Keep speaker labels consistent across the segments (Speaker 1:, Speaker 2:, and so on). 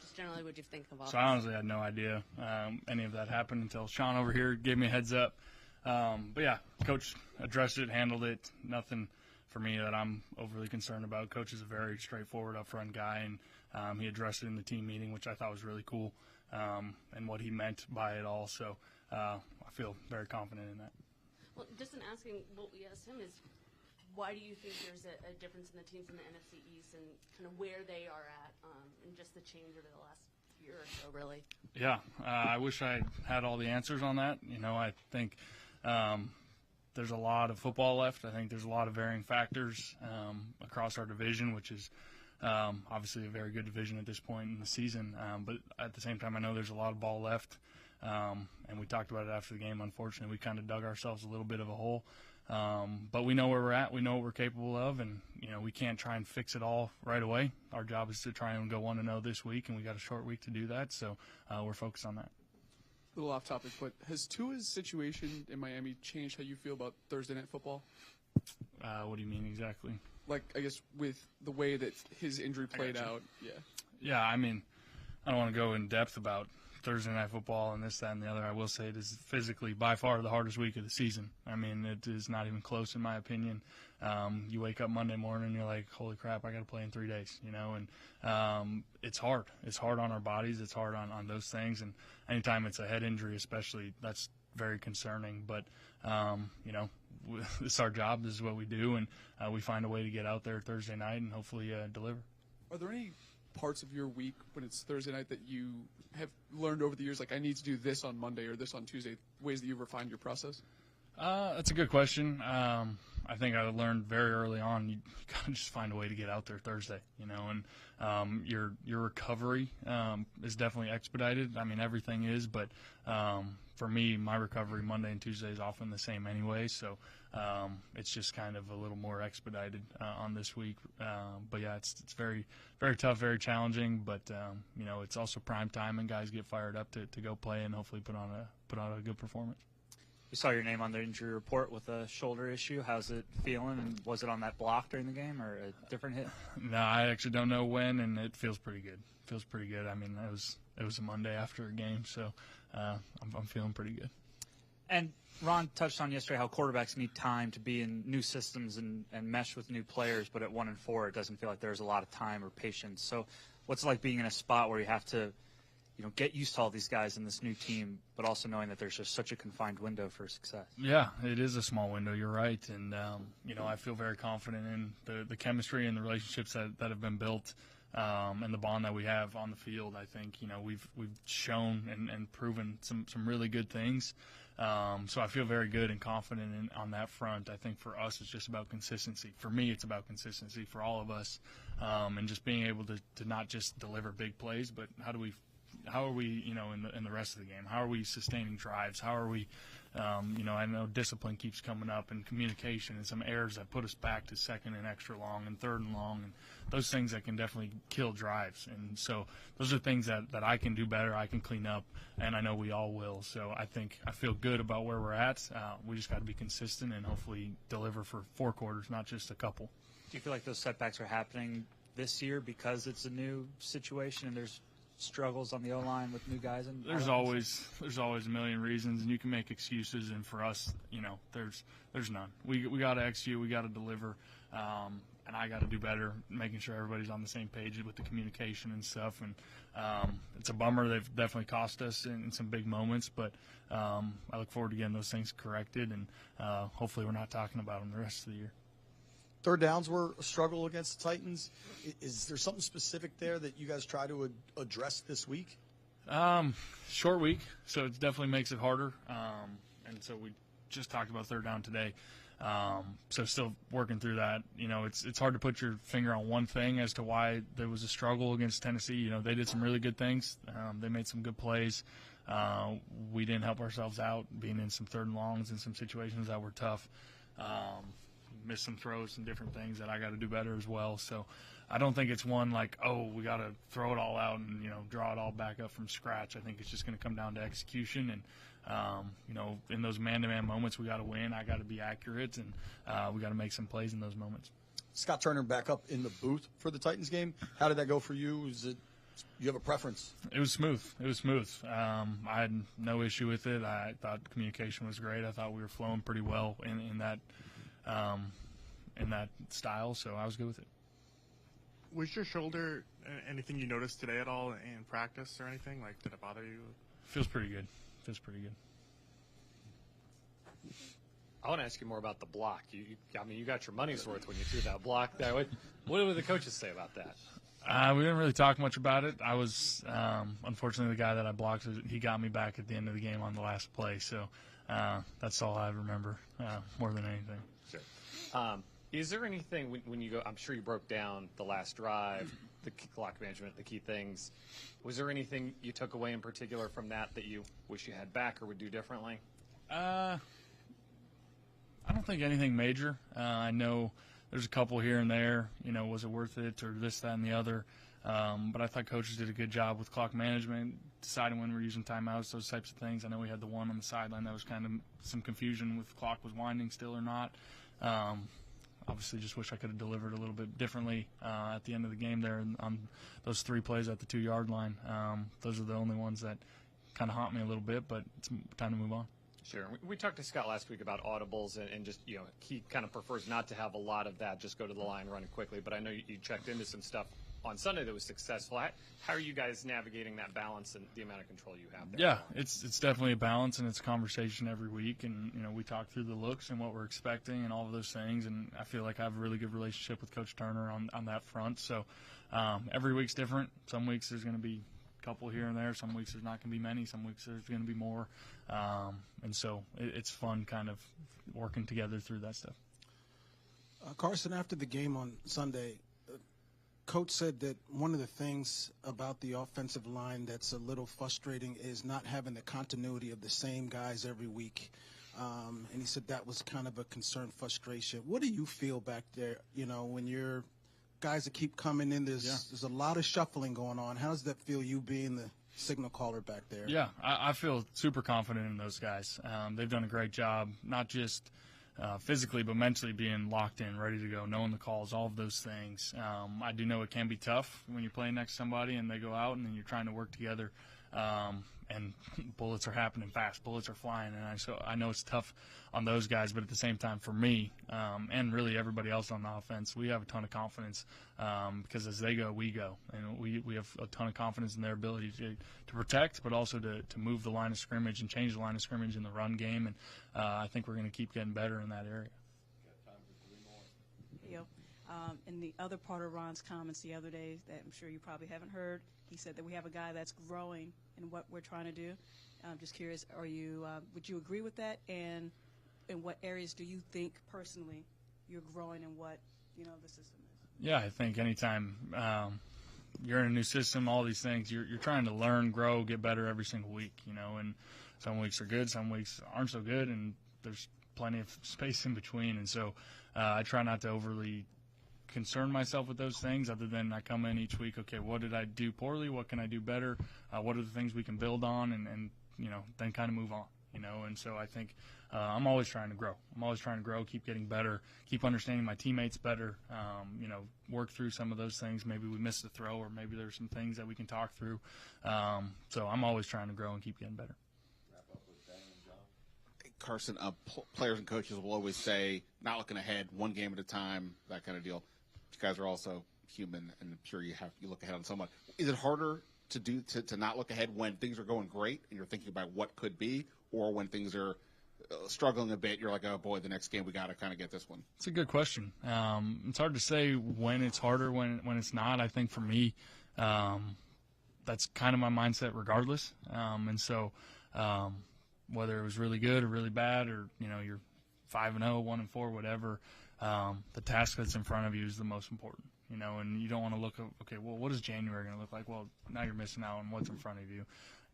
Speaker 1: just generally what you think of all
Speaker 2: So I honestly had no idea any of that happened until Sean over here gave me a heads up. But yeah, Coach addressed it, handled it. Nothing for me that I'm overly concerned about. Coach is a very straightforward, upfront guy, and he addressed it in the team meeting, which I thought was really cool, and what he meant by it all. So I feel very confident in that.
Speaker 1: Well, just in asking what we asked him is, why do you think there's a difference in the teams in the NFC East and kind of where they are at and just the change over the last year or so, really?
Speaker 2: Yeah, I wish I had all the answers on that. I think there's a lot of football left. I think there's a lot of varying factors across our division, which is obviously a very good division at this point in the season. But at the same time, I know there's a lot of ball left. And we talked about it after the game. Unfortunately, we kind of dug ourselves a little bit of a hole. But we know where we're at. We know what we're capable of. And, we can't try and fix it all right away. Our job is to try and go 1-0 this week, and we got a short week to do that. So we're focused on that.
Speaker 3: A little off topic, but has Tua's situation in Miami changed how you feel about Thursday Night Football?
Speaker 2: What do you mean exactly?
Speaker 3: Like, I guess with the way that his injury played out. Yeah.
Speaker 2: Yeah, I mean, I don't want to go in depth about Thursday Night Football and this, that, and the other. I will say it is physically by far the hardest week of the season. I mean, it is not even close in my opinion. You wake up Monday morning and you're like, holy crap, I got to play in 3 days, and it's hard. It's hard on our bodies. It's hard on those things. And anytime it's a head injury especially, that's very concerning. But, it's our job. This is what we do, and we find a way to get out there Thursday night and hopefully deliver.
Speaker 3: Are there any parts of your week when it's Thursday night that you have learned over the years, like I need to do this on Monday or this on Tuesday, ways that you've refined your process?
Speaker 2: That's a good question. I think I learned very early on you got to just find a way to get out there Thursday, and your recovery is definitely expedited. I mean, everything is, but for me, my recovery Monday and Tuesday is often the same anyway, so it's just kind of a little more expedited on this week. But yeah, it's very, very tough, very challenging. But it's also prime time, and guys get fired up to go play and hopefully put on a good performance.
Speaker 4: We saw your name on the injury report with a shoulder issue. How's it feeling? And was it on that block during the game or a different hit?
Speaker 2: No, I actually don't know when, and it feels pretty good. I mean, it was a Monday after a game, so I'm feeling pretty good.
Speaker 4: And Ron touched on yesterday how quarterbacks need time to be in new systems and mesh with new players, but at 1-4, it doesn't feel like there's a lot of time or patience. So what's it like being in a spot where you have to get used to all these guys in this new team, but also knowing that there's just such a confined window for success?
Speaker 2: Yeah, it is a small window. You're right. And, I feel very confident in the chemistry and the relationships that have been built and the bond that we have on the field. I think, we've shown and proven some really good things. So I feel very good and confident on that front. I think for us, it's just about consistency. For me, it's about consistency for all of us, and just being able to not just deliver big plays, but how are we, in the rest of the game? How are we sustaining drives? How are we, I know discipline keeps coming up, and communication and some errors that put us back to second and extra long and third and long, and those things that can definitely kill drives. And so those are things that I can do better, I can clean up, and I know we all will. So I feel good about where we're at. We just got to be consistent and hopefully deliver for 4 quarters, not just a couple.
Speaker 4: Do you feel like those setbacks are happening this year because it's a new situation and there's struggles on the O-line with new guys? And
Speaker 2: there's always a million reasons, and you can make excuses, and for us, there's none. We got to execute, we got to deliver, and I got to do better, making sure everybody's on the same page with the communication and stuff. And it's a bummer. They've definitely cost us in some big moments, but I look forward to getting those things corrected, and hopefully we're not talking about them the rest of the year.
Speaker 5: Third downs were a struggle against the Titans. Is there something specific there that you guys try to address this week?
Speaker 2: Short week, so it definitely makes it harder. And so we just talked about third down today. So still working through that. It's hard to put your finger on one thing as to why there was a struggle against Tennessee. They did some really good things. They made some good plays. We didn't help ourselves out, being in some third and longs and some situations that were tough. Missed some throws, some different things that I got to do better as well. So I don't think it's one like, we got to throw it all out and, draw it all back up from scratch. I think it's just going to come down to execution. And, in those man-to-man moments, we got to win. I got to be accurate, and we got to make some plays in those moments.
Speaker 5: Scott Turner back up in the booth for the Titans game. How did that go for you? You have a preference?
Speaker 2: It was smooth. It was smooth. I had no issue with it. I thought communication was great. I thought we were flowing pretty well in that style, so I was good with it.
Speaker 6: Was your shoulder anything you noticed today at all in practice or anything? Like, did it bother you?
Speaker 2: Feels pretty good. Feels pretty good.
Speaker 7: I want to ask you more about the block. You got your money's worth when you threw that block there. What did the coaches say about that?
Speaker 2: We didn't really talk much about it. I was, unfortunately, the guy that I blocked, he got me back at the end of the game on the last play. So that's all I remember more than anything.
Speaker 7: Sure. Is there anything when you go, I'm sure you broke down the last drive, the clock management, the key things. Was there anything you took away in particular from that you wish you had back or would do differently?
Speaker 2: I don't think anything major. I know there's a couple here and there, was it worth it or this, that, and the other. But I thought coaches did a good job with clock management, deciding when we're using timeouts, those types of things. I know we had the one on the sideline that was kind of some confusion with the clock was winding still or not. Obviously just wish I could have delivered a little bit differently at the end of the game there on those 3 plays at the 2-yard line. Those are the only ones that kind of haunt me a little bit, but it's time to move on.
Speaker 7: Sure. We talked to Scott last week about audibles and just, he kind of prefers not to have a lot of that, just go to the line, run it quickly. But I know you checked into some stuff on Sunday that was successful. How are you guys navigating that balance and the amount of control you have there?
Speaker 2: Yeah, it's definitely a balance, and it's a conversation every week. And, we talk through the looks and what we're expecting and all of those things. And I feel like I have a really good relationship with Coach Turner on that front. So every week's different. Some weeks there's going to be couple here and there. Some weeks there's not going to be many. Some weeks there's going to be more. And so it's fun kind of working together through that stuff.
Speaker 8: Carson, after the game on Sunday, Coach said that one of the things about the offensive line that's a little frustrating is not having the continuity of the same guys every week. And he said that was kind of a concern, frustration. What do you feel back there, when you're guys that keep coming in, there's a lot of shuffling going on. How does that feel, you being the signal caller back there?
Speaker 2: Yeah, I feel super confident in those guys. They've done a great job, not just physically, but mentally being locked in, ready to go, knowing the calls, all of those things. I do know it can be tough when you're playing next to somebody and they go out and then you're trying to work together. And bullets are happening fast. Bullets are flying, and I know it's tough on those guys. But at the same time, for me and really everybody else on the offense, we have a ton of confidence because as they go, we go, and we have a ton of confidence in their ability to protect, but also to move the line of scrimmage and change the line of scrimmage in the run game. And I think we're going to keep getting better in that area.
Speaker 9: Got time for 3 more. Yep. And the other part of Ron's comments the other day that I'm sure you probably haven't heard, he said that we have a guy that's growing in what we're trying to do. I'm just curious, would you agree with that? And in what areas do you think personally you're growing in what, the system is?
Speaker 2: Yeah, I think anytime you're in a new system, all these things, you're trying to learn, grow, get better every single week, and some weeks are good, some weeks aren't so good, and there's plenty of space in between. And so I try not to overly concern myself with those things other than I come in each week, okay, what did I do poorly? What can I do better? What are the things we can build on and then kind of move on, And so I think I'm always trying to grow. I'm always trying to grow, keep getting better, keep understanding my teammates better, work through some of those things. Maybe we missed a throw or maybe there's some things that we can talk through. So I'm always trying to grow and keep getting better.
Speaker 10: Wrap up with Dan and John. Carson, players and coaches will always say, not looking ahead, one game at a time, that kind of deal. You guys are also human, and I'm sure you look ahead on someone. Is it harder to not look ahead when things are going great and you're thinking about what could be, or when things are struggling a bit, you're like, oh boy, the next game we got to kind of get this one?
Speaker 2: It's a good question. It's hard to say when it's harder, when it's not. I think for me, that's kind of my mindset regardless. And so whether it was really good or really bad, or you're 5-0, 1-4, whatever. The task that's in front of you is the most important, and you don't want to look, okay, well, what is January going to look like? Well, now you're missing out on what's in front of you.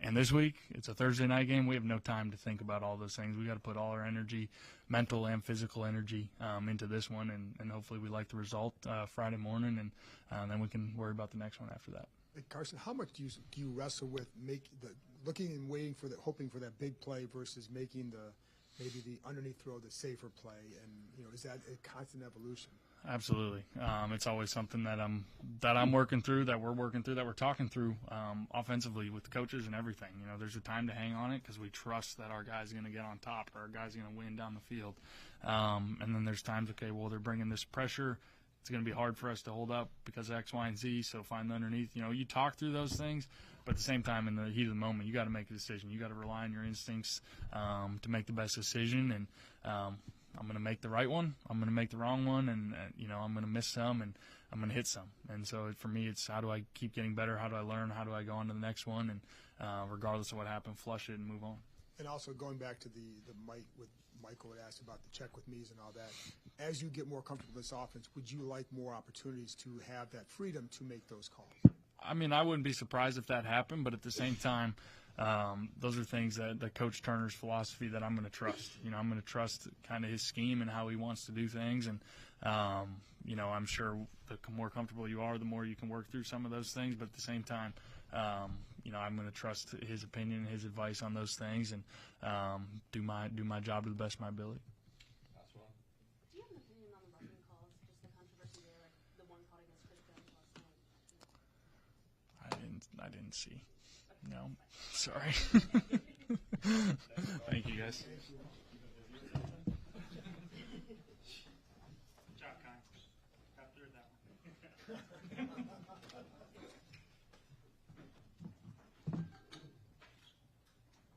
Speaker 2: And this week, it's a Thursday night game. We have no time to think about all those things. We got to put all our energy, mental and physical energy, into this one, and hopefully we like the result Friday morning, and then we can worry about the next one after that.
Speaker 11: Hey, Carson, how much do you wrestle with looking and waiting for hoping for that big play versus making maybe the underneath throw, the safer play, and is that a constant evolution?
Speaker 2: Absolutely. It's always something that I'm working through, that we're working through, that we're talking through offensively with the coaches and everything. You know, there's a time to hang on it because we trust that our guy's going to get on top or our guy's going to win down the field. And then there's times, okay, well, they're bringing this pressure. It's going to be hard for us to hold up because of X, Y, and Z, so find the underneath. You know, you talk through those things, but at the same time, in the heat of the moment, you got to make a decision. You got to rely on your instincts to make the best decision. And I'm going to make the right one. I'm going to make the wrong one, and you know, I'm going to miss some, and I'm going to hit some. And so for me, it's how do I keep getting better? How do I learn? How do I go on to the next one? And regardless of what happened, flush it and move on.
Speaker 11: And also going back to the Mike with Michael had asked about the check with me's and all that. As you get more comfortable with this offense, would you like more opportunities to have that freedom to make those calls?
Speaker 2: I mean, I wouldn't be surprised if that happened, but at the same time, those are things that Coach Turner's philosophy that I'm going to trust. You know, I'm going to trust kind of his scheme and how he wants to do things. And, you know, I'm sure the more comfortable you are, the more you can work through some of those things. But at the same time, you know, I'm going to trust his opinion and his advice on those things and do my job to the best of my ability.
Speaker 1: Do you have an opinion on the roughing calls, just the controversy there, like the one caught against Chris Jones last night?
Speaker 2: I didn't see. No, sorry. Thank you, guys.